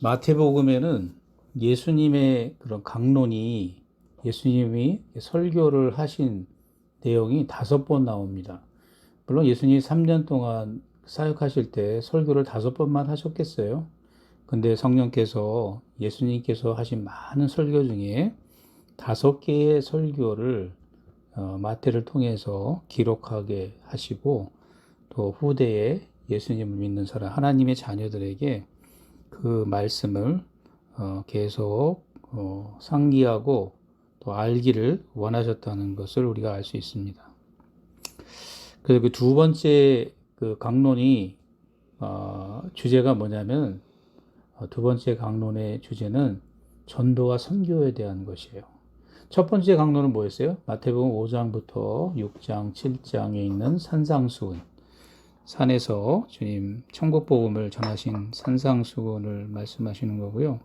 마태복음에는 예수님의 그런 강론이 예수님이 설교를 하신 내용이 5번 나옵니다. 물론 예수님이 3년 동안 사역하실 때 설교를 5번만 하셨겠어요? 근데 성령께서 예수님께서 하신 많은 설교 중에 5개의 설교를 마태를 통해서 기록하게 하시고 또 후대에 예수님을 믿는 사람, 하나님의 자녀들에게 그 말씀을 계속 상기하고 또 알기를 원하셨다는 것을 우리가 알 수 있습니다. 그래서 그 두 번째 그 강론이 주제가 뭐냐면 두 번째 강론의 주제는 전도와 선교에 대한 것이에요. 첫 번째 강론은 뭐였어요? 마태복음 5장부터 6장, 7장에 있는 산상수훈. 산에서 주님 천국복음을 전하신 산상수훈을 말씀하시는 거고요.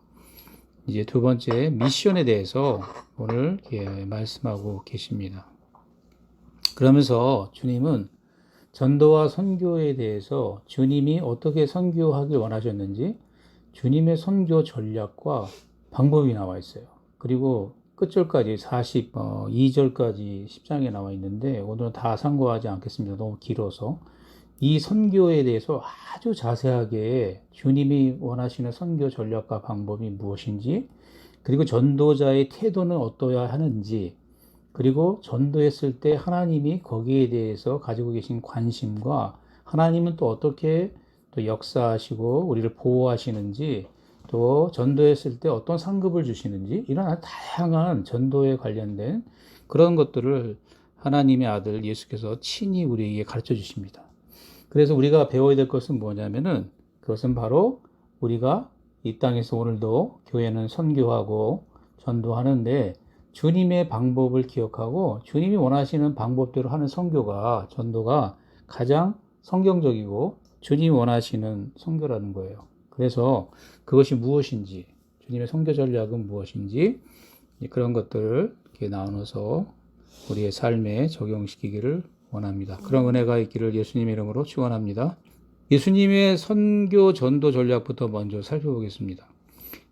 이제 두 번째 미션에 대해서 오늘 말씀하고 계십니다. 그러면서 주님은 전도와 선교에 대해서 주님이 어떻게 선교하길 원하셨는지 주님의 선교 전략과 방법이 나와 있어요. 그리고 끝절까지 42절까지 10장에 나와 있는데 오늘은 다 상고하지 않겠습니다. 너무 길어서. 이 선교에 대해서 아주 자세하게 주님이 원하시는 선교 전략과 방법이 무엇인지, 그리고 전도자의 태도는 어떠해야 하는지, 그리고 전도했을 때 하나님이 거기에 대해서 가지고 계신 관심과 하나님은 또 어떻게 또 역사하시고 우리를 보호하시는지, 또 전도했을 때 어떤 상급을 주시는지, 이런 다양한 전도에 관련된 그런 것들을 하나님의 아들 예수께서 친히 우리에게 가르쳐 주십니다. 그래서 우리가 배워야 될 것은 뭐냐면은 그것은 바로 우리가 이 땅에서 오늘도 교회는 선교하고 전도하는데 주님의 방법을 기억하고 주님이 원하시는 방법대로 하는 선교가, 전도가 가장 성경적이고 주님이 원하시는 선교라는 거예요. 그래서 그것이 무엇인지, 주님의 선교 전략은 무엇인지, 그런 것들을 이렇게 나눠서 우리의 삶에 적용시키기를 원합니다. 그런 은혜가 있기를 예수님의 이름으로 축원합니다. 예수님의 선교 전도 전략부터 먼저 살펴보겠습니다.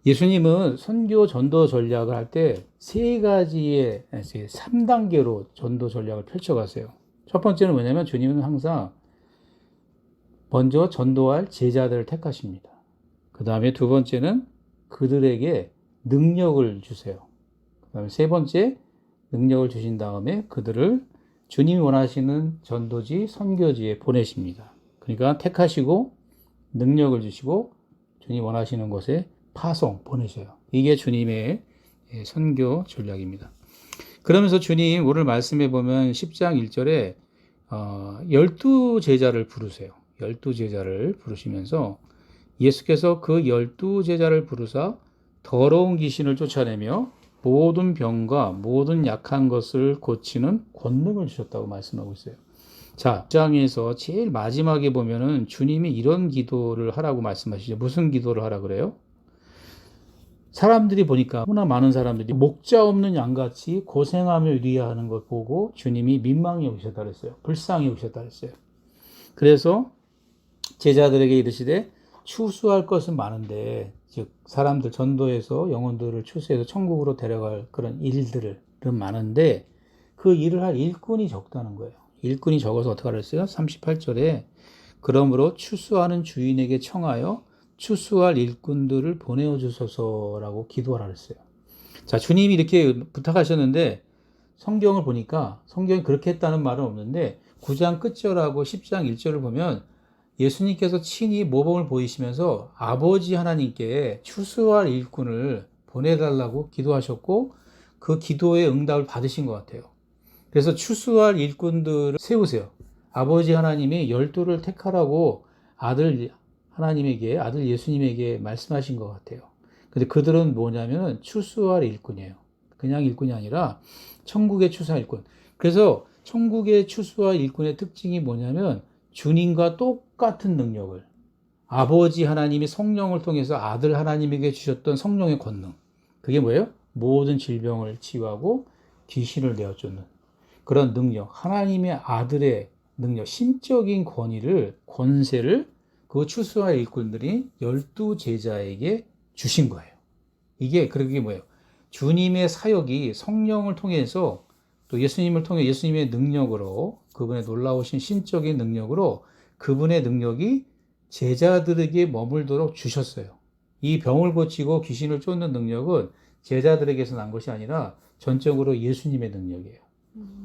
예수님은 선교 전도 전략을 할 때 3가지의 3단계로 전도 전략을 펼쳐가세요. 첫 번째는 뭐냐면 주님은 항상 먼저 전도할 제자들을 택하십니다. 그 다음에 두 번째는 그들에게 능력을 주세요. 그 다음에 세 번째, 능력을 주신 다음에 그들을 주님이 원하시는 전도지, 선교지에 보내십니다. 그러니까 택하시고 능력을 주시고 주님이 원하시는 곳에 파송, 보내셔요. 이게 주님의 선교 전략입니다. 그러면서 주님 오늘 말씀해 보면 10장 1절에 12제자를 부르세요. 12제자를 부르시면서 예수께서 그 12제자를 부르사 더러운 귀신을 쫓아내며 모든 병과 모든 약한 것을 고치는 권능을 주셨다고 말씀하고 있어요. 자, 6장에서 제일 마지막에 보면은 주님이 이런 기도를 하라고 말씀하시죠. 무슨 기도를 하라 그래요? 사람들이 보니까, 너무나 많은 사람들이 목자 없는 양같이 고생하며 의리하는 걸 보고 주님이 민망히 오셨다 그랬어요. 불쌍히 오셨다 그랬어요. 그래서 제자들에게 이르시되 추수할 것은 많은데, 즉 사람들 전도해서 영혼들을 추수해서 천국으로 데려갈 그런 일들은 많은데 그 일을 할 일꾼이 적다는 거예요. 일꾼이 적어서 어떻게 하랬어요? 38절에 그러므로 추수하는 주인에게 청하여 추수할 일꾼들을 보내어 주소서라고 기도하라 그랬어요. 자, 주님이 이렇게 부탁하셨는데 성경을 보니까 성경이 그렇게 했다는 말은 없는데 9장 끝절하고 10장 1절을 보면 예수님께서 친히 모범을 보이시면서 아버지 하나님께 추수할 일꾼을 보내달라고 기도하셨고 그 기도의 응답을 받으신 것 같아요. 그래서 추수할 일꾼들을 세우세요. 아버지 하나님이 12를 택하라고 아들 하나님에게, 아들 예수님에게 말씀하신 것 같아요. 근데 그들은 뭐냐면 추수할 일꾼이에요. 그냥 일꾼이 아니라 천국의 추수할 일꾼. 그래서 천국의 추수할 일꾼의 특징이 뭐냐면 주님과 똑같은 능력을, 아버지 하나님이 성령을 통해서 아들 하나님에게 주셨던 성령의 권능, 그게 뭐예요? 모든 질병을 치유하고 귀신을 내어쫓는 그런 능력, 하나님의 아들의 능력, 신적인 권위를, 권세를 그 추수할 일꾼들이 12제자에게 주신 거예요. 그게 뭐예요? 주님의 사역이 성령을 통해서 또 예수님을 통해 예수님의 능력으로 그분의 놀라우신 신적인 능력으로 그분의 능력이 제자들에게 머물도록 주셨어요. 이 병을 고치고 귀신을 쫓는 능력은 제자들에게서 난 것이 아니라 전적으로 예수님의 능력이에요.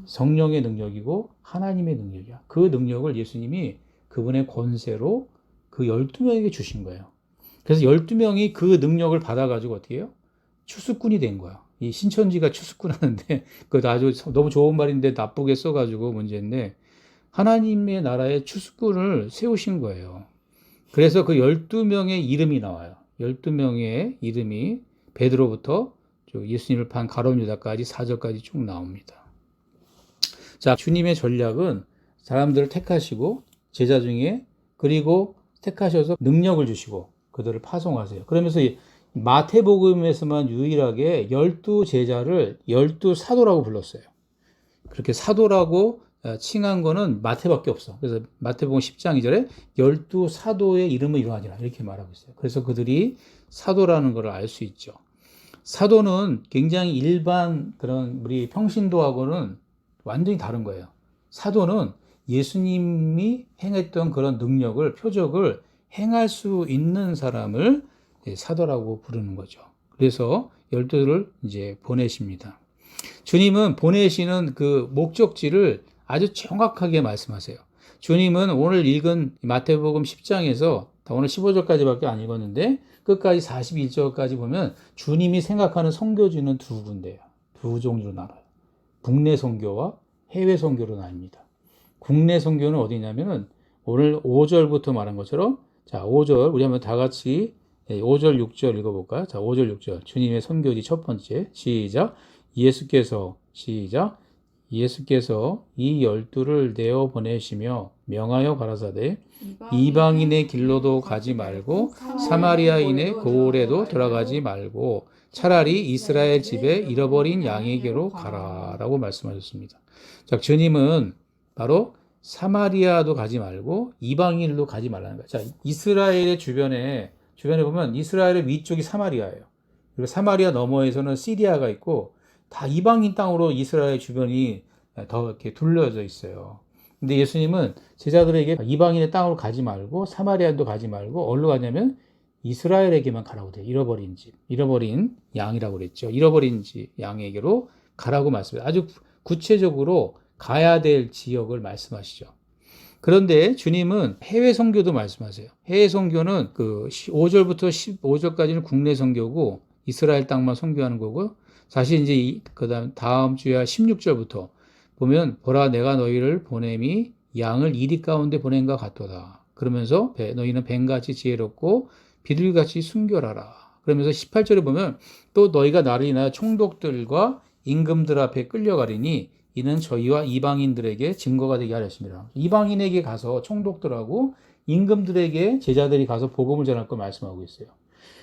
성령의 능력이고 하나님의 능력이야. 그 능력을 예수님이 그분의 권세로 그 12명에게 주신 거예요. 그래서 12명이 그 능력을 받아가지고 어떻게 해요? 추수꾼이 된 거야. 이 신천지가 추수꾼 하는데, 그거 아주 너무 좋은 말인데 나쁘게 써가지고 문제인데, 하나님의 나라의 추수꾼을 세우신 거예요. 그래서 그 12명의 이름이 나와요. 12명의 이름이 베드로부터 예수님을 판 가룟 유다까지 4절까지 쭉 나옵니다. 자, 주님의 전략은 사람들을 택하시고 제자 중에 그리고 택하셔서 능력을 주시고 그들을 파송하세요. 그러면서 마태복음에서만 유일하게 12제자를 12사도라고 불렀어요. 그렇게 사도라고 칭한 거는 마태밖에 없어. 그래서 마태복음 10장 2절에 12사도의 이름을 이러하니라 이렇게 말하고 있어요. 그래서 그들이 사도라는 걸 알 수 있죠. 사도는 굉장히 일반 그런 우리 평신도하고는 완전히 다른 거예요. 사도는 예수님이 행했던 그런 능력을, 표적을 행할 수 있는 사람을 사도라고 부르는 거죠. 그래서 12를 이제 보내십니다. 주님은 보내시는 그 목적지를 아주 정확하게 말씀하세요. 주님은 오늘 읽은 마태복음 10장에서 오늘 15절까지밖에 안 읽었는데 끝까지 41절까지 보면 주님이 생각하는 선교지는 두 군데예요. 두 종류로 나눠요. 국내 선교와 해외 선교로 나뉩니다. 국내 선교는 어디냐면은 오늘 5절부터 말한 것처럼 자, 5절 우리 한번 다 같이 5절 6절 읽어볼까요? 자, 5절 6절 주님의 선교지 첫 번째 시작 예수께서 이 12를 내어 보내시며 명하여 가라사대 이방인의 길로도 가지 말고 사마리아인의 고을에도 들어가지 말고 차라리 이스라엘 집에 잃어버린 양에게로 가라라고 말씀하셨습니다. 자, 주님은 바로 사마리아도 가지 말고 이방인도 가지 말라는 거예요. 자, 이스라엘의 주변에 보면 이스라엘의 위쪽이 사마리아예요. 그리고 사마리아 너머에서는 시리아가 있고 다 이방인 땅으로 이스라엘 주변이 더 이렇게 둘러져 있어요. 근데 예수님은 제자들에게 이방인의 땅으로 가지 말고 사마리아도 가지 말고 어디로 가냐면 이스라엘에게만 가라고 돼요. 잃어버린 양이라고 그랬죠. 잃어버린 양에게로 가라고 말씀해요. 아주 구체적으로 가야 될 지역을 말씀하시죠. 그런데 주님은 해외 선교도 말씀하세요. 해외 선교는 그 5절부터 15절까지는 국내 선교고 이스라엘 땅만 선교하는 거고 사실 이제 다음 주야 16절부터 보면 보라 내가 너희를 보냄이 양을 이리 가운데 보낸과 같도다. 그러면서 너희는 뱀같이 지혜롭고 비둘기같이 순결하라. 그러면서 18절에 보면 또 너희가 나를 인하여 총독들과 임금들 앞에 끌려가리니 이는 저희와 이방인들에게 증거가 되게 하렸습니다. 이방인에게 가서 총독들하고 임금들에게 제자들이 가서 복음을 전할 걸 말씀하고 있어요.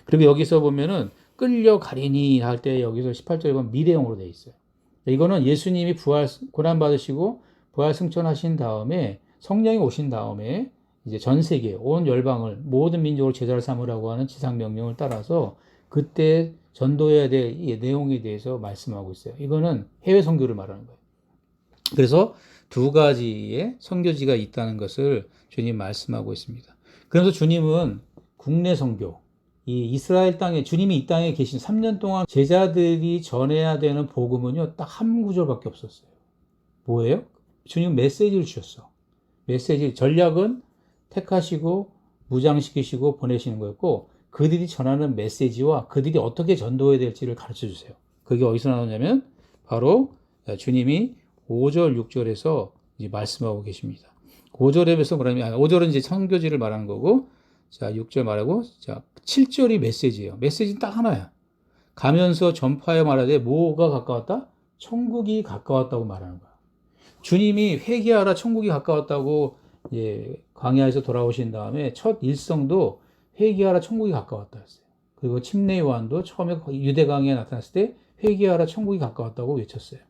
그리고 여기서 보면은 끌려가리니 할 때 여기서 18절에 보면 미래형으로 되어 있어요. 이거는 예수님이 고난 받으시고 부활 승천하신 다음에 성령이 오신 다음에 이제 전 세계 온 열방을 모든 민족을 제자를 삼으라고 하는 지상 명령을 따라서 그때 전도해야 될 내용에 대해서 말씀하고 있어요. 이거는 해외 선교를 말하는 거예요. 그래서 두 가지의 선교지가 있다는 것을 주님 말씀하고 있습니다. 그래서 주님은 국내 선교, 이 이스라엘 땅에 주님이 이 땅에 계신 3년 동안 제자들이 전해야 되는 복음은요, 딱 한 구절밖에 없었어요. 뭐예요? 주님 메시지를 주셨어. 메시지, 전략은 택하시고 무장시키시고 보내시는 거였고 그들이 전하는 메시지와 그들이 어떻게 전도해야 될지를 가르쳐 주세요. 그게 어디서 나오냐면 바로 주님이 5절, 6절에서 이제 말씀하고 계십니다. 5절에서 뭐냐면 5절은 이제 선교지를 말하는 거고 자, 6절 말하고 자, 7절이 메시지예요. 메시지는 딱 하나야. 가면서 전파하여 말하되 뭐가 가까웠다? 천국이 가까웠다고 말하는 거야. 주님이 회개하라 천국이 가까웠다고 광야에서 돌아오신 다음에 첫 일성도 회개하라 천국이 가까웠다 했어요. 그리고 침례 요한도 처음에 유대강에 나타났을 때 회개하라 천국이 가까웠다고 외쳤어요.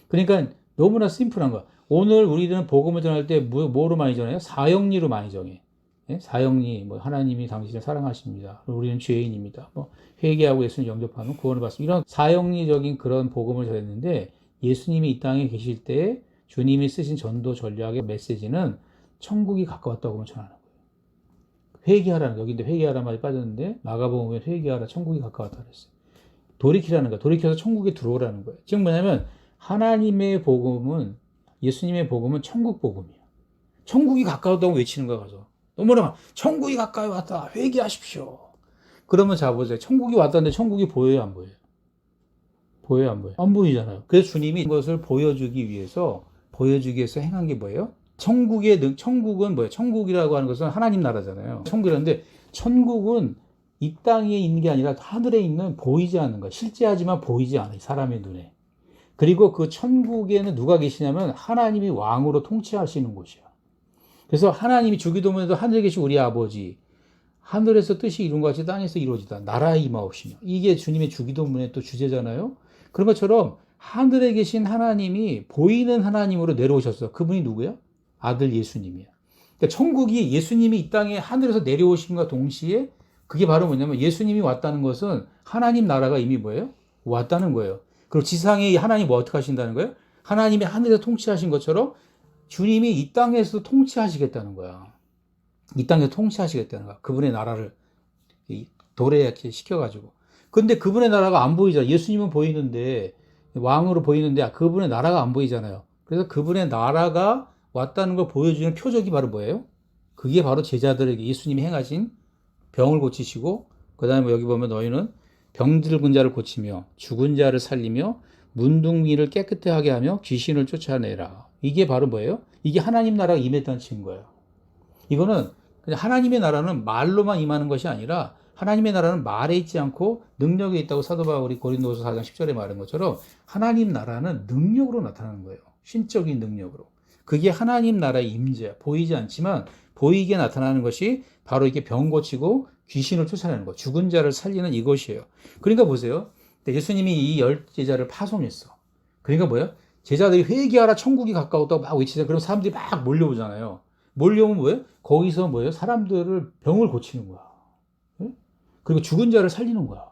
그러니까 너무나 심플한 거야. 오늘 우리들은 복음을 전할 때 뭐로 많이 전해요? 사형리로 많이 정해. 예? 사형리, 뭐 하나님이 당신을 사랑하십니다. 우리는 죄인입니다. 뭐 회개하고 예수님 영접하면 구원을 받습니다. 이런 사형리적인 그런 복음을 전했는데 예수님이 이 땅에 계실 때 주님이 쓰신 전도 전략의 메시지는 천국이 가까웠다고만 전하는 거예요. 회개하라는 거. 여기인데 회개하라 말이 빠졌는데 마가복음에 회개하라 천국이 가까웠다 그랬어요. 돌이키라는 거야. 돌이켜서 천국에 들어오라는 거예요. 즉 뭐냐면 하나님의 복음은 예수님의 복음은 천국 복음이야. 천국이 가까웠다고 외치는 거야 가서. 너무나 천국이 가까이 왔다. 회개하십시오. 그러면 자 보세요. 천국이 왔다는데 천국이 보여요 안 보여요? 보여요 안 보여요? 안 보이잖아요. 그래서 주님이 이것을 보여주기 위해서 행한 게 뭐예요? 천국은 뭐예요? 천국이라고 하는 것은 하나님 나라잖아요. 천국이라는데 천국은 이 땅에 있는 게 아니라 하늘에 있는 보이지 않는 거, 실제하지만 보이지 않아요. 사람의 눈에. 그리고 그 천국에는 누가 계시냐면 하나님이 왕으로 통치하시는 곳이야. 그래서 하나님이 주기도문에도 하늘에 계신 우리 아버지, 하늘에서 뜻이 이룬 것 같이 땅에서 이루어지다. 나라에 임하옵시며. 이게 주님의 주기도문의 또 주제잖아요. 그런 것처럼 하늘에 계신 하나님이 보이는 하나님으로 내려오셨어. 그분이 누구야? 아들 예수님이야. 그러니까 천국이 예수님이 이 땅에 하늘에서 내려오심과 동시에 그게 바로 뭐냐면 예수님이 왔다는 것은 하나님 나라가 이미 뭐예요? 왔다는 거예요. 그리고 지상에 하나님 뭐 어떻게 하신다는 거예요? 하나님이 하늘에서 통치하신 것처럼 주님이 이 땅에서 통치하시겠다는 거야. 이 땅에서 통치하시겠다는 거야. 그분의 나라를 도래하게 시켜가지고. 근데 그분의 나라가 안 보이잖아. 예수님은 보이는데 왕으로 보이는데 그분의 나라가 안 보이잖아요. 그래서 그분의 나라가 왔다는 걸 보여주는 표적이 바로 뭐예요? 그게 바로 제자들에게 예수님이 행하신 병을 고치시고 그 다음에 여기 보면 너희는 병들은 자를 고치며 죽은 자를 살리며 문둥이를 깨끗하게 하게 하며 귀신을 쫓아내라. 이게 바로 뭐예요? 이게 하나님 나라가 임했다는 증거예요. 이거는 그냥 하나님의 나라는 말로만 임하는 것이 아니라 하나님의 나라는 말에 있지 않고 능력에 있다고 사도 바울이 고린도서 4장 10절에 말한 것처럼 하나님 나라는 능력으로 나타나는 거예요. 신적인 능력으로. 그게 하나님 나라의 임재야. 보이지 않지만 보이게 나타나는 것이 바로 이렇게 병 고치고 귀신을 쫓아내는 것, 죽은 자를 살리는 이것이에요. 그러니까 보세요. 예수님이 이 열 제자를 파송했어. 그러니까 뭐예요? 제자들이 회개하라 천국이 가까웠다고 막 외치잖아요. 그럼 사람들이 막 몰려오잖아요. 몰려오면 뭐예요? 거기서 뭐예요? 사람들을 병을 고치는 거야. 그리고 죽은 자를 살리는 거야.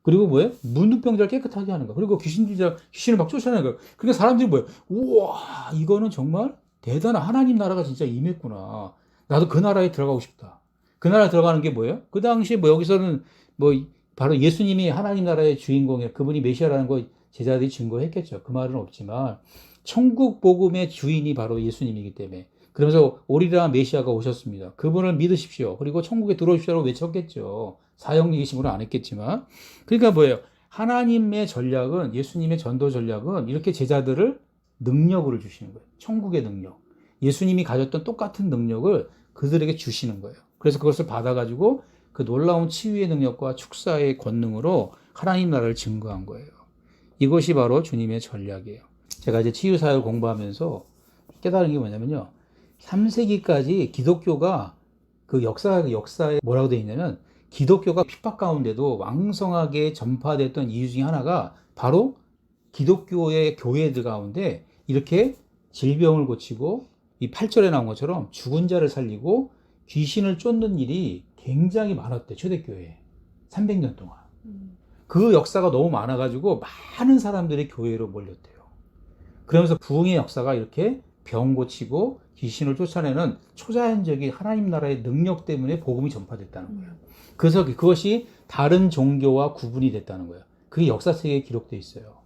그리고 뭐예요? 문둥병자를 깨끗하게 하는 거야. 그리고 귀신을 막 쫓아내는 거야. 그러니까 사람들이 뭐예요? 우와, 이거는 정말 대단한 하나님 나라가 진짜 임했구나. 나도 그 나라에 들어가고 싶다. 그 나라에 들어가는 게 뭐예요? 그 당시에 뭐 여기서는 뭐 바로 예수님이 하나님 나라의 주인공이야. 그분이 메시아라는 거 제자들이 증거했겠죠. 그 말은 없지만 천국 복음의 주인이 바로 예수님이기 때문에 그러면서 오리라 메시아가 오셨습니다. 그분을 믿으십시오. 그리고 천국에 들어오십시오라고 외쳤겠죠. 사형리기심으로 안 했겠지만. 그러니까 뭐예요? 하나님의 전략은 예수님의 전도 전략은 이렇게 제자들을 능력으로 주시는 거예요. 천국의 능력. 예수님이 가졌던 똑같은 능력을 그들에게 주시는 거예요. 그래서 그것을 받아가지고 그 놀라운 치유의 능력과 축사의 권능으로 하나님 나라를 증거한 거예요. 이것이 바로 주님의 전략이에요. 제가 이제 치유사역을 공부하면서 깨달은 게 뭐냐면요. 3세기까지 기독교가 그 역사에 뭐라고 되어 있냐면 기독교가 핍박 가운데도 왕성하게 전파됐던 이유 중에 하나가 바로 기독교의 교회들 가운데 이렇게 질병을 고치고 이 8절에 나온 것처럼 죽은 자를 살리고 귀신을 쫓는 일이 굉장히 많았대, 초대교회에. 300년 동안. 그 역사가 너무 많아가지고 많은 사람들이 교회로 몰렸대요. 그러면서 부흥의 역사가 이렇게 병 고치고 귀신을 쫓아내는 초자연적인 하나님 나라의 능력 때문에 복음이 전파됐다는 거예요. 그래서 그것이 다른 종교와 구분이 됐다는 거예요. 그게 역사책에 기록되어 있어요.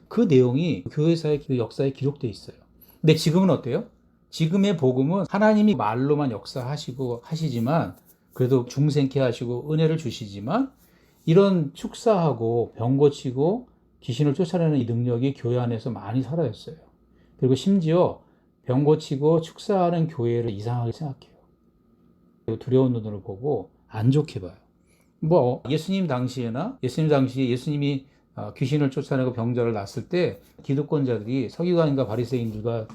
그 내용이 교회사의 역사에 기록되어 있어요. 근데 지금은 어때요? 지금의 복음은 하나님이 말로만 하시지만 그래도 중생케 하시고 은혜를 주시지만 이런 축사하고 병 고치고 귀신을 쫓아내는 이 능력이 교회 안에서 많이 사라졌어요. 그리고 심지어 병 고치고 축사하는 교회를 이상하게 생각해요. 두려운 눈으로 보고 안 좋게 봐요. 뭐 예수님 당시에 예수님이 귀신을 쫓아내고 병자를 놨을 때 기득권자들이 서기관과 바리새인들과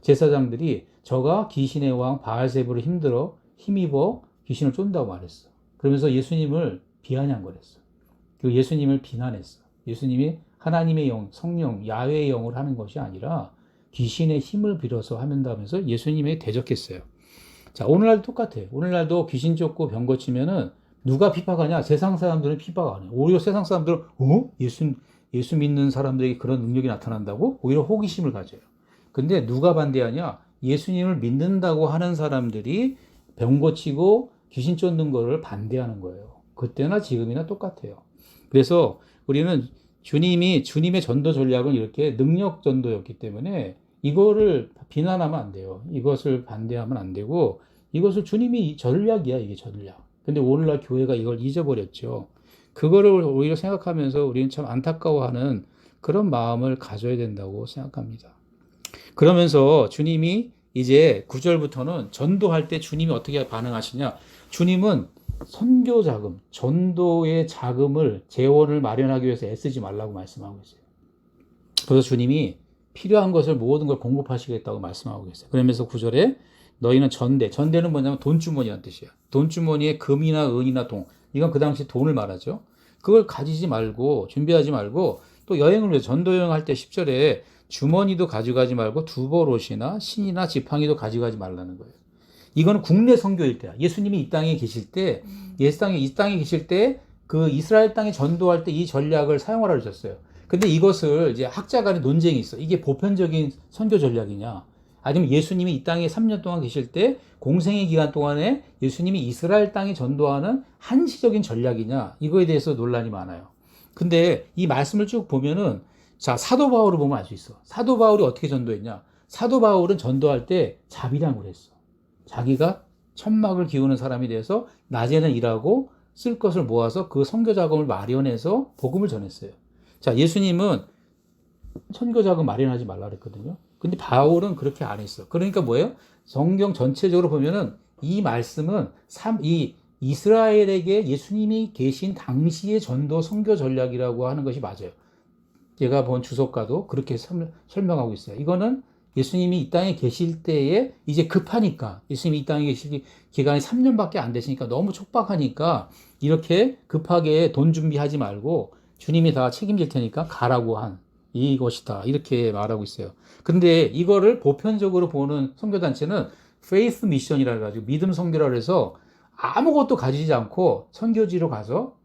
제사장들이 저가 귀신의 왕 바알세불을 힘입어 귀신을 쫓는다고 말했어. 그러면서 예수님을 비아냥거렸어. 그리고 예수님을 비난했어. 예수님이 하나님의 영, 성령, 야훼의 영을 하는 것이 아니라 귀신의 힘을 빌어서 한다면서 예수님에 대적했어요. 자, 오늘날도 똑같아요. 오늘날도 귀신 쫓고 병 고치면은 누가 핍박하냐? 세상 사람들은 핍박 안 해요. 오히려 세상 사람들은, 예수 믿는 사람들에게 그런 능력이 나타난다고? 오히려 호기심을 가져요. 근데 누가 반대하냐? 예수님을 믿는다고 하는 사람들이 병 고치고 귀신 쫓는 거를 반대하는 거예요. 그때나 지금이나 똑같아요. 그래서 우리는 주님의 전도 전략은 이렇게 능력 전도였기 때문에 이거를 비난하면 안 돼요. 이것을 반대하면 안 되고, 이것을 주님이 전략이야, 이게 전략. 근데 오늘날 교회가 이걸 잊어버렸죠. 그거를 오히려 생각하면서 우리는 참 안타까워하는 그런 마음을 가져야 된다고 생각합니다. 그러면서 주님이 이제 9절부터는 전도할 때 주님이 어떻게 반응하시냐? 주님은 선교 자금, 전도의 자금을, 재원을 마련하기 위해서 애쓰지 말라고 말씀하고 있어요. 그래서 주님이 필요한 것을 모든 걸 공급하시겠다고 말씀하고 계세요. 그러면서 9절에 너희는 전대는 뭐냐면 돈주머니라는 뜻이에요. 돈주머니에 금이나 은이나 동, 이건 그 당시 돈을 말하죠. 그걸 가지지 말고, 준비하지 말고, 또 여행을 위해서 전도 여행할 때 10절에 주머니도 가져가지 말고 두벌옷이나 신이나 지팡이도 가져가지 말라는 거예요. 이거는 국내 선교일 때야. 예수님이 이 땅에 계실 때, 이 땅에 계실 때, 그 이스라엘 땅에 전도할 때 이 전략을 사용하라고 하셨어요. 근데 이것을 이제 학자 간의 논쟁이 있어. 이게 보편적인 선교 전략이냐? 아니면 예수님이 이 땅에 3년 동안 계실 때 공생의 기간 동안에 예수님이 이스라엘 땅에 전도하는 한시적인 전략이냐? 이거에 대해서 논란이 많아요. 근데 이 말씀을 쭉 보면은, 자, 사도 바울을 보면 알 수 있어. 사도 바울이 어떻게 전도했냐? 사도 바울은 전도할 때 자비량을 했어. 자기가 천막을 기우는 사람이 돼서 낮에는 일하고 쓸 것을 모아서 그 선교 자금을 마련해서 복음을 전했어요. 자, 예수님은 선교 자금 마련하지 말라 그랬거든요. 근데 바울은 그렇게 안 했어. 그러니까 뭐예요? 성경 전체적으로 보면은 이 말씀은 이 이스라엘에게 예수님이 계신 당시의 전도 선교 전략이라고 하는 것이 맞아요. 제가 본 주석가도 그렇게 설명하고 있어요. 이거는 예수님이 이 땅에 계실 때에 이제 급하니까, 예수님이 이 땅에 계실 기간이 3년밖에 안 되시니까 너무 촉박하니까 이렇게 급하게 돈 준비하지 말고 주님이 다 책임질 테니까 가라고 한 이것이다. 이렇게 말하고 있어요. 근데 이거를 보편적으로 보는 선교단체는 페이스 미션이라 가지고 믿음 선교라 해서 아무것도 가지지 않고 선교지로 가서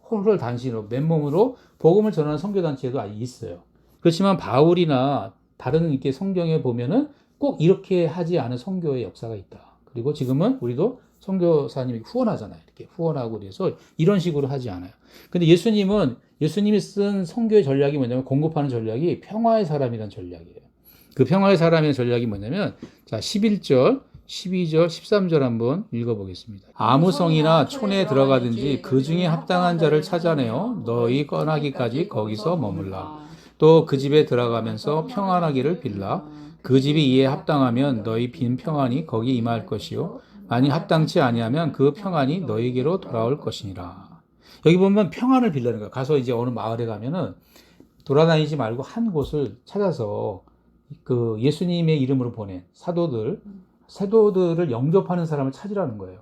홀홀 단신으로 맨몸으로 복음을 전하는 선교단체도 있어요. 그렇지만 바울이나 다른 이렇게 성경에 보면은 꼭 이렇게 하지 않은 선교의 역사가 있다. 그리고 지금은 우리도 선교사님이 후원하잖아요. 이렇게 후원하고 그래서 이런 식으로 하지 않아요. 근데 예수님이 쓴 선교의 전략이 뭐냐면 공급하는 전략이 평화의 사람이라는 전략이에요. 그 평화의 사람이라는 전략이 뭐냐면 자, 11절, 12절, 13절 한번 읽어보겠습니다. 아무 성이나 촌에 들어가든지 그 중에 합당한 자를 찾아내어 너희 꺼나기까지 거기서 머물라. 또 그 집에 들어가면서 평안하기를 빌라. 그 집이 이에 합당하면 너희 빈 평안이 거기 임할 것이요 만일 합당치 아니하면 그 평안이 너희에게로 돌아올 것이니라. 여기 보면 평안을 빌라는 거야. 가서 이제 어느 마을에 가면은 돌아다니지 말고 한 곳을 찾아서 그 예수님의 이름으로 보낸 사도들을 영접하는 사람을 찾으라는 거예요.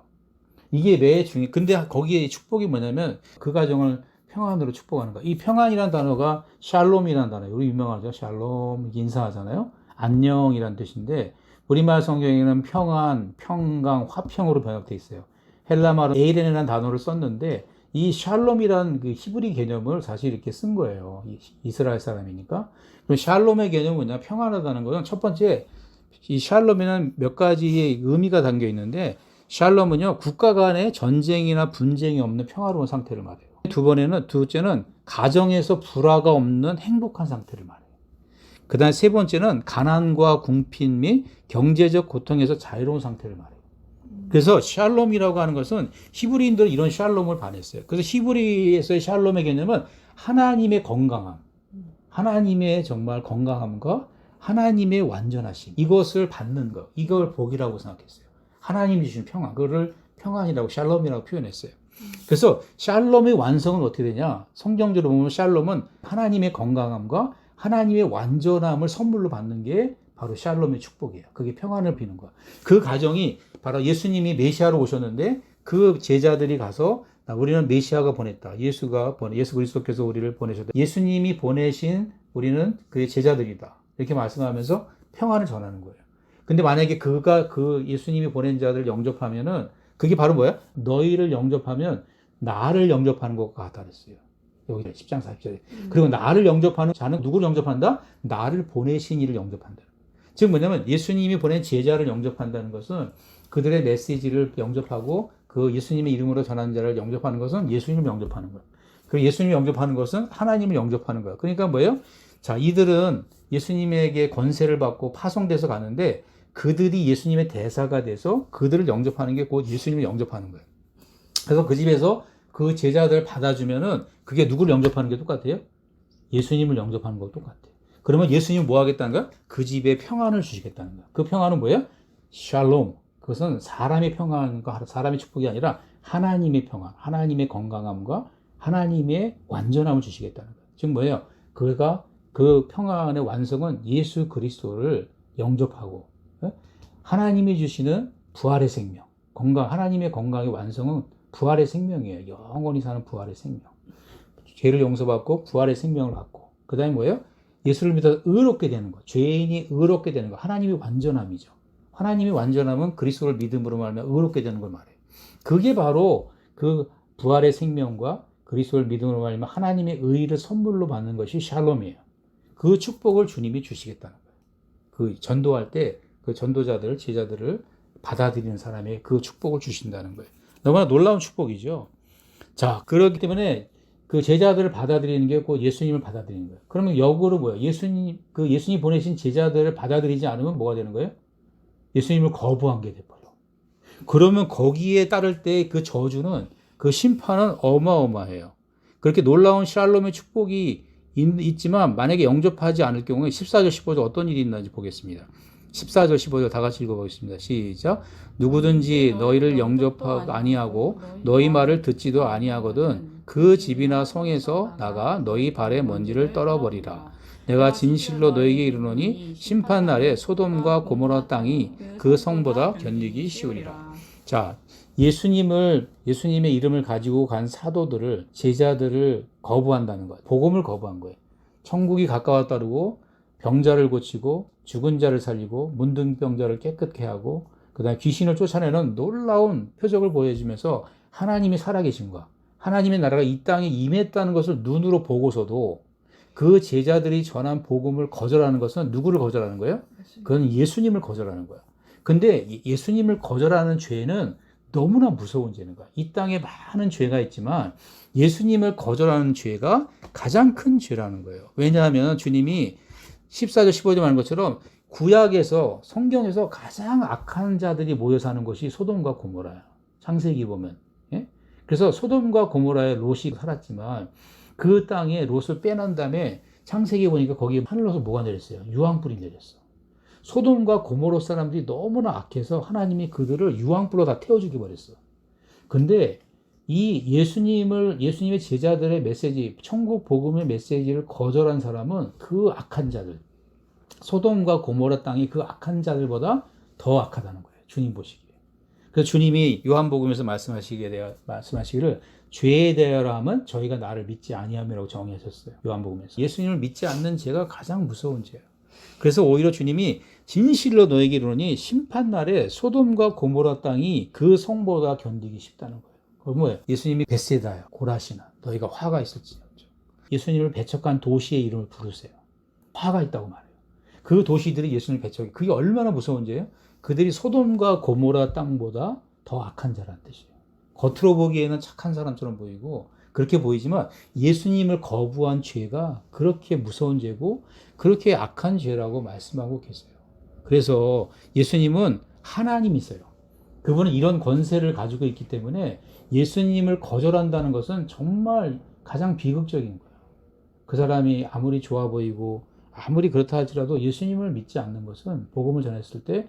이게 매 중에, 근데 거기에 축복이 뭐냐면 그 가정을 평안으로 축복하는 거야. 이 평안이라는 단어가 샬롬이라는 단어예요. 우리 유명하죠. 샬롬 인사하잖아요. 안녕이라는 뜻인데 우리말 성경에는 평안, 평강, 화평으로 번역되어 있어요. 헬라말은 에이렌이라는 단어를 썼는데 이 샬롬이라는 그 히브리 개념을 사실 이렇게 쓴 거예요. 이스라엘 사람이니까. 그럼 샬롬의 개념은 뭐냐? 평안하다는 거는 첫 번째 이 샬롬에는 몇 가지의 의미가 담겨 있는데 샬롬은요 국가 간의 전쟁이나 분쟁이 없는 평화로운 상태를 말해요. 둘째는 가정에서 불화가 없는 행복한 상태를 말해요. 그 다음에 세 번째는 가난과 궁핍 및 경제적 고통에서 자유로운 상태를 말해요. 그래서 샬롬이라고 하는 것은 히브리인들은 이런 샬롬을 반했어요. 그래서 히브리에서의 샬롬의 개념은 하나님의 건강함, 하나님의 정말 건강함과 하나님의 완전하심, 이것을 받는 것, 이걸 복이라고 생각했어요. 하나님이 주신 평안, 그거를 평안이라고 샬롬이라고 표현했어요. 그래서 샬롬의 완성은 어떻게 되냐? 성경적으로 보면 샬롬은 하나님의 건강함과 하나님의 완전함을 선물로 받는 게 바로 샬롬의 축복이에요. 그게 평안을 비는 거야. 그 가정이 바로 예수님이 메시아로 오셨는데 그 제자들이 가서 우리는 메시아가 보냈다. 예수 그리스도께서 우리를 보내셨다. 예수님이 보내신 우리는 그의 제자들이다. 이렇게 말씀하면서 평안을 전하는 거예요. 근데 만약에 그가 그 예수님이 보낸 자들을 영접하면은 그게 바로 뭐야? 너희를 영접하면 나를 영접하는 것과 같다 그랬어요. 여기 10장 40절에. 그리고 나를 영접하는 자는 누구를 영접한다? 나를 보내신 이를 영접한다. 즉 뭐냐면 예수님이 보낸 제자를 영접한다는 것은 그들의 메시지를 영접하고 그 예수님의 이름으로 전하는 자를 영접하는 것은 예수님을 영접하는 거야. 그리고 예수님을 영접하는 것은 하나님을 영접하는 거야. 그러니까 뭐예요? 자, 이들은 예수님에게 권세를 받고 파송돼서 가는데 그들이 예수님의 대사가 돼서 그들을 영접하는 게 곧 예수님을 영접하는 거예요. 그래서 그 집에서 그 제자들 받아주면은 그게 누구를 영접하는 게 똑같아요? 예수님을 영접하는 거 똑같아요. 그러면 예수님은 뭐 하겠다는 거야? 그 집에 평안을 주시겠다는 거야. 그 평안은 뭐예요? 샬롬. 그것은 사람의 평안과 사람의 축복이 아니라 하나님의 평안, 하나님의 건강함과 하나님의 완전함을 주시겠다는 거예요. 즉 뭐예요? 그가 그 평안의 완성은 예수 그리스도를 영접하고 하나님이 주시는 부활의 생명, 건강, 하나님의 건강의 완성은 부활의 생명이에요. 영원히 사는 부활의 생명. 죄를 용서받고 부활의 생명을 받고 그 다음에 뭐예요? 예수를 믿어 의롭게 되는 거. 죄인이 의롭게 되는 거. 하나님의 완전함이죠. 하나님의 완전함은 그리스도를 믿음으로 말하면 의롭게 되는 걸 말해요. 그게 바로 그 부활의 생명과 그리스도를 믿음으로 말하면 하나님의 의를 선물로 받는 것이 샬롬이에요. 그 축복을 주님이 주시겠다는 거예요. 그 전도할 때 그 전도자들, 제자들을 받아들이는 사람의 그 축복을 주신다는 거예요. 너무나 놀라운 축복이죠. 자, 그렇기 때문에 그 제자들을 받아들이는 게 곧 예수님을 받아들이는 거예요. 그러면 역으로 뭐예요? 예수님 보내신 제자들을 받아들이지 않으면 뭐가 되는 거예요? 예수님을 거부한 게 돼버려. 그러면 거기에 따를 때 그 저주는, 그 심판은 어마어마해요. 그렇게 놀라운 샬롬의 축복이 있지만 만약에 영접하지 않을 경우에 14절, 15절 어떤 일이 있는지 보겠습니다. 14절, 15절 다 같이 읽어보겠습니다. 시작. 누구든지 너희를 영접하고 아니하고 너희 말을 듣지도 아니하거든 그 집이나 성에서 나가 너희 발에 먼지를 떨어버리라. 내가 진실로 너희에게 이르노니 심판날에 소돔과 고모라 땅이 그 성보다 견디기 쉬우리라. 자, 예수님의 이름을 가지고 간 사도들을, 제자들을 거부한다는 거예요. 복음을 거부한 거예요. 천국이 가까웠다고 병자를 고치고 죽은 자를 살리고 문둥병자를 깨끗게 하고 그다음에 귀신을 쫓아내는 놀라운 표적을 보여주면서 하나님이 살아계신과 하나님의 나라가 이 땅에 임했다는 것을 눈으로 보고서도 그 제자들이 전한 복음을 거절하는 것은 누구를 거절하는 거예요? 그건 예수님을 거절하는 거야. 근데 예수님을 거절하는 죄는 너무나 무서운 죄는 거야. 이 땅에 많은 죄가 있지만 예수님을 거절하는 죄가 가장 큰 죄라는 거예요. 왜냐하면 주님이 14절 15절 말한 것처럼 구약에서 성경에서 가장 악한 자들이 모여 사는 것이 소돔과 고모라야. 창세기 보면. 예? 그래서 소돔과 고모라에 롯이 살았지만 그 땅에 롯을 빼놓은 다음에 창세기 보니까 거기에 하늘로서 뭐가 내렸어요? 유황불이 내렸어. 소돔과 고모라 사람들이 너무나 악해서 하나님이 그들을 유황불로 다 태워 죽여버렸어. 근데 이 예수님의 제자들의 메시지, 천국 복음의 메시지를 거절한 사람은 그 악한 자들, 소돔과 고모라 땅이 그 악한 자들보다 더 악하다는 거예요. 주님 보시기에. 그래서 주님이 요한복음에서 말씀하시기를 죄에 대하여라면 저희가 나를 믿지 아니함이라고 정의하셨어요. 요한복음에서. 예수님을 믿지 않는 죄가 가장 무서운 죄예요. 그래서 오히려 주님이 진실로 너에게 이르노니 심판날에 소돔과 고모라 땅이 그 성보다 견디기 쉽다는 거예요. 그건 뭐예요? 예수님이 벳세다야, 고라시나 너희가 화가 있을지언정. 예수님을 배척한 도시의 이름을 부르세요. 화가 있다고 말해요. 그 도시들이 예수님을 배척해. 그게 얼마나 무서운 죄예요? 그들이 소돔과 고모라 땅보다 더 악한 자라는 뜻이에요. 겉으로 보기에는 착한 사람처럼 보이고 그렇게 보이지만 예수님을 거부한 죄가 그렇게 무서운 죄고 그렇게 악한 죄라고 말씀하고 계세요. 그래서 예수님은 하나님이세요. 그분은 이런 권세를 가지고 있기 때문에 예수님을 거절한다는 것은 정말 가장 비극적인 거예요. 그 사람이 아무리 좋아 보이고 아무리 그렇다 할지라도 예수님을 믿지 않는 것은, 복음을 전했을 때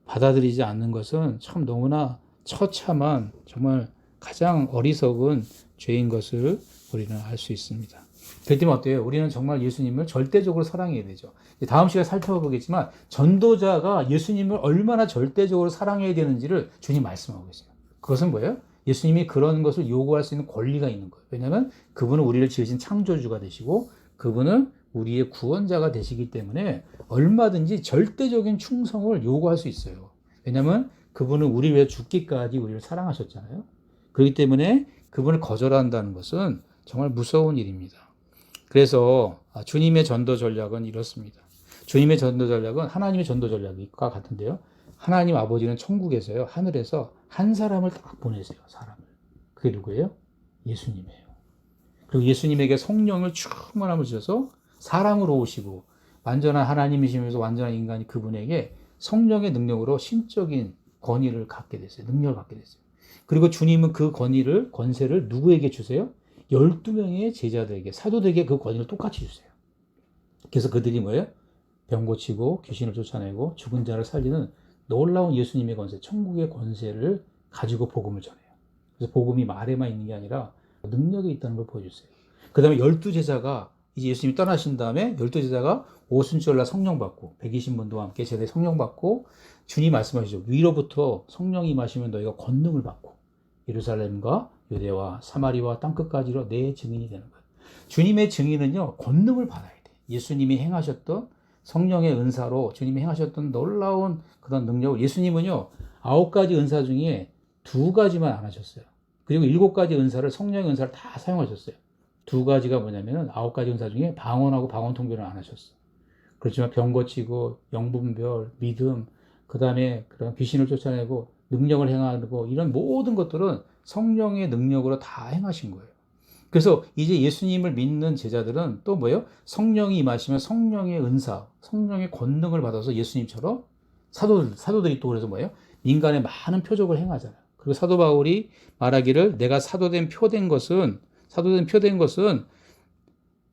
받아들이지 않는 것은 참 너무나 처참한, 정말 가장 어리석은 죄인 것을 우리는 알 수 있습니다. 그렇기 때문에 어때요? 우리는 정말 예수님을 절대적으로 사랑해야 되죠. 다음 시간에 살펴보겠지만 전도자가 예수님을 얼마나 절대적으로 사랑해야 되는지를 주님 말씀하고 계세요. 그것은 뭐예요? 예수님이 그런 것을 요구할 수 있는 권리가 있는 거예요. 왜냐하면 그분은 우리를 지으신 창조주가 되시고 그분은 우리의 구원자가 되시기 때문에 얼마든지 절대적인 충성을 요구할 수 있어요. 왜냐하면 그분은 우리 위해 죽기까지 우리를 사랑하셨잖아요. 그렇기 때문에 그분을 거절한다는 것은 정말 무서운 일입니다. 그래서 주님의 전도 전략은 이렇습니다. 주님의 전도 전략은 하나님의 전도 전략과 같은데요. 하나님 아버지는 천국에서요, 하늘에서 한 사람을 딱 보내세요, 사람을. 그게 누구예요? 예수님이에요. 그리고 예수님에게 성령을 충만함을 주셔서 사람으로 오시고 완전한 하나님이시면서 완전한 인간이 그분에게 성령의 능력으로 신적인 권위를 갖게 됐어요. 능력을 갖게 됐어요. 그리고 주님은 그 권세를 누구에게 주세요? 12명의 제자들에게, 사도들에게 그 권위를 똑같이 주세요. 그래서 그들이 뭐예요? 병 고치고 귀신을 쫓아내고 죽은 자를 살리는 놀라운 예수님의 권세, 천국의 권세를 가지고 복음을 전해요. 그래서 복음이 말에만 있는 게 아니라 능력이 있다는 걸 보여주세요. 그 다음에 12제자가 이제 예수님이 떠나신 다음에 12제자가 오순절날 성령 받고 120분도와 함께 제대 성령 받고 주님 말씀하시죠. 위로부터 성령이 임하시면 너희가 권능을 받고 예루살렘과 유대와 사마리와 땅끝까지로 내 증인이 되는 거예요. 주님의 증인은요, 권능을 받아야 돼. 예수님이 행하셨던 성령의 은사로 주님이 행하셨던 놀라운 그런 능력을, 예수님은요 9가지 은사 중에 2가지만 안 하셨어요. 그리고 7가지 은사를, 성령의 은사를 다 사용하셨어요. 2가지가 뭐냐면은 9가지 은사 중에 방언하고 방언 통변을 안 하셨어요. 그렇지만 병 고치고 영분별, 믿음, 그 다음에 그런 귀신을 쫓아내고 능력을 행하고 이런 모든 것들은 성령의 능력으로 다 행하신 거예요. 그래서 이제 예수님을 믿는 제자들은 또 뭐예요? 성령이 임하시면 성령의 은사, 성령의 권능을 받아서 예수님처럼 사도들이 또 그래서 뭐예요? 민간에 많은 표적을 행하잖아요. 그리고 사도 바울이 말하기를 내가 사도된 표된 것은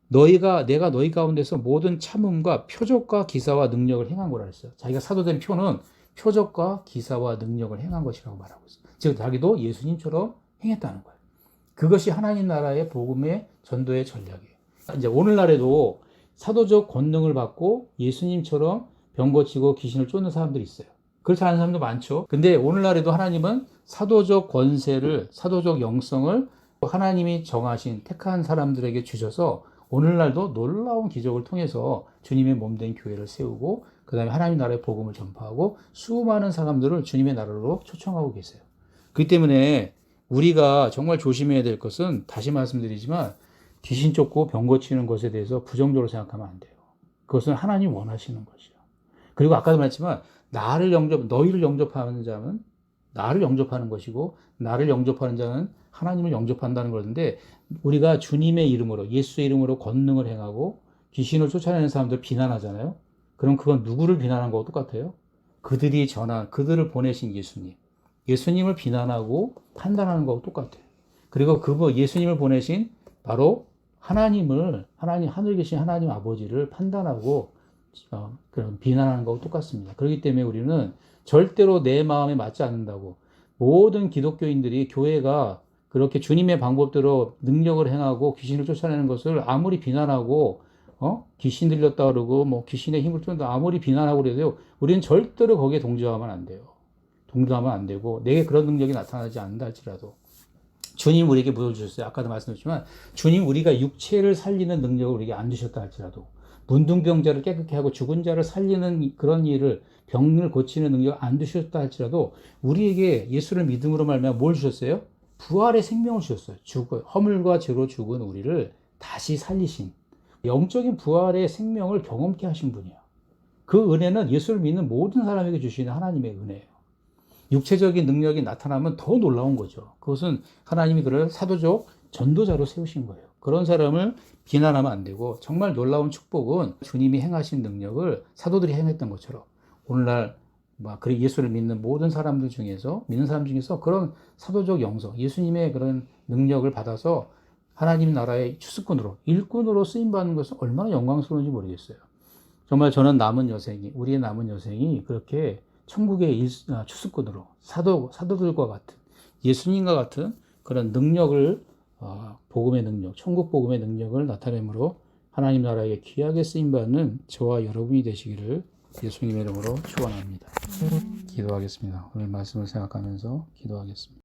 내가 너희 가운데서 모든 참음과 표적과 기사와 능력을 행한 거라 했어요. 자기가 사도된 표는 표적과 기사와 능력을 행한 것이라고 말하고 있어요. 즉 자기도 예수님처럼 행했다는 거예요. 그것이 하나님 나라의 복음의 전도의 전략이에요. 이제 오늘날에도 사도적 권능을 받고 예수님처럼 병 고치고 귀신을 쫓는 사람들이 있어요. 그렇지 않은 사람도 많죠. 근데 오늘날에도 하나님은 사도적 권세를, 사도적 영성을 하나님이 정하신 택한 사람들에게 주셔서 오늘날도 놀라운 기적을 통해서 주님의 몸된 교회를 세우고 그 다음에 하나님 나라의 복음을 전파하고 수많은 사람들을 주님의 나라로 초청하고 계세요. 그렇기 때문에 우리가 정말 조심해야 될 것은, 다시 말씀드리지만 귀신 쫓고 병 고치는 것에 대해서 부정적으로 생각하면 안 돼요. 그것은 하나님 원하시는 것이요. 그리고 아까도 말했지만 너희를 영접하는 자는 나를 영접하는 것이고 나를 영접하는 자는 하나님을 영접한다는 것인데, 우리가 주님의 이름으로, 예수의 이름으로 권능을 행하고 귀신을 쫓아내는 사람들 비난하잖아요. 그럼 그건 누구를 비난한 거하고 똑같아요? 그들을 보내신 예수님을 비난하고 판단하는 거하고 똑같아요. 그리고 예수님을 보내신 바로 하늘에 계신 하나님 아버지를 판단하고 그런 비난하는 거하고 똑같습니다. 그렇기 때문에 우리는 절대로 내 마음에 맞지 않는다고, 모든 기독교인들이 교회가 그렇게 주님의 방법대로 능력을 행하고 귀신을 쫓아내는 것을 아무리 비난하고 귀신 들렸다 그러고 뭐 귀신의 힘을 쫓는다 아무리 비난하고 그래도요, 우리는 절대로 거기에 동조하면 안 돼요. 동조하면 안 되고, 내게 그런 능력이 나타나지 않는다 할지라도 주님 우리에게 보여주셨어요. 아까도 말씀드렸지만 주님 우리가 육체를 살리는 능력을 우리에게 안 주셨다 할지라도, 문둥병자를 깨끗게 하고 죽은 자를 살리는 그런 일을, 병을 고치는 능력을 안 주셨다 할지라도 우리에게 예수를 믿음으로 말미암아 뭘 주셨어요? 부활의 생명을 주셨어요. 허물과 죄로 죽은 우리를 다시 살리신 영적인 부활의 생명을 경험케 하신 분이야. 그 은혜는 예수를 믿는 모든 사람에게 주시는 하나님의 은혜예요. 육체적인 능력이 나타나면 더 놀라운 거죠. 그것은 하나님이 그를 사도적 전도자로 세우신 거예요. 그런 사람을 비난하면 안 되고, 정말 놀라운 축복은 주님이 행하신 능력을 사도들이 행했던 것처럼 오늘날 예수를 믿는 모든 사람들 중에서, 그런 사도적 영성, 예수님의 그런 능력을 받아서 하나님 나라의 추수꾼으로, 일꾼으로 쓰임받는 것은 얼마나 영광스러운지 모르겠어요. 정말 저는 우리의 남은 여생이 그렇게 천국의 추수꾼으로 사도들과 같은, 예수님과 같은 그런 능력을, 복음의 능력, 천국 복음의 능력을 나타내므로 하나님 나라에 귀하게 쓰임받는 저와 여러분이 되시기를 예수님의 이름으로 축원합니다. 기도하겠습니다. 오늘 말씀을 생각하면서 기도하겠습니다.